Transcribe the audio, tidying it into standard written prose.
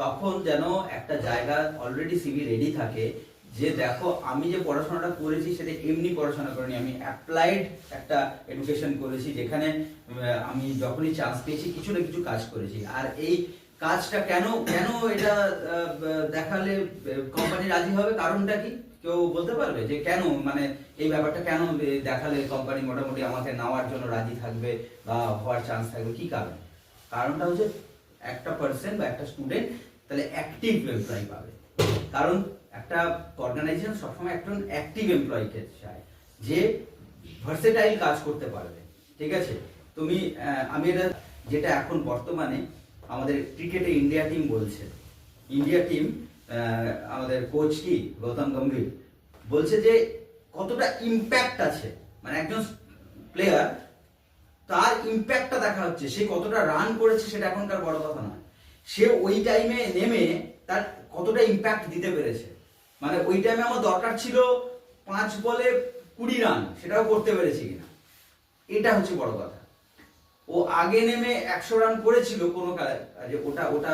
তখন যেন একটা জায়গা অলরেডি সিভি রেডি থাকে যে দেখো আমি যে পড়াশোনাটা করেছি সেটা এমনি পড়াশোনা করিনি, আমি অ্যাপ্লাইড একটা এডুকেশন করেছি, যেখানে আমি যখনই চান্স পেয়েছি কিছু না কিছু কাজ করেছি। আর এই কাজটা কেন কেন এটা দেখালে কোম্পানি রাজি হবে, কারণটা কি কেউ বলতে পারবে যে কেন, মানে এই ব্যাপারটা কেন দেখালে কোম্পানি মোটামুটি আমাকে নেওয়ার জন্য রাজি থাকবে বা হওয়ার চান্স থাকবে, কি কারণ? কারণটা হচ্ছে একটা পার্সন বা একটা স্টুডেন্ট তাহলে অ্যাক্টিভ এমপ্লয়ি পাবে। কারণ একটা অর্গানাইজেশন সবসময় একজন অ্যাক্টিভ এমপ্লয়িকে চায় যে ভার্সেটাইল কাজ করতে পারবে। ঠিক আছে, তুমি আমি এটা যেটা এখন বর্তমানে আমাদের ক্রিকেটে ইন্ডিয়া টিম বলছে, ইন্ডিয়া টিম আমাদের কোচ কি গৌতম গম্ভীর বলছে যে কতটা ইম্প্যাক্ট আছে, মানে একজন প্লেয়ার তার ইম্প্যাক্টটা দেখা হচ্ছে, সে কতটা রান করেছে সেটা এখনকার বড় কথা নয়, সে ওই টাইমে নেমে তার কতটা ইম্প্যাক্ট দিতে পেরেছে। মানে ওই টাইমে আমার দরকার ছিল 5 বলে 20 রান, সেটাও করতে পেরেছি কিনা, এটা হচ্ছে বড় কথা। ও আগে নেমে 100 রান করেছিল কোনো কাজে, ওটা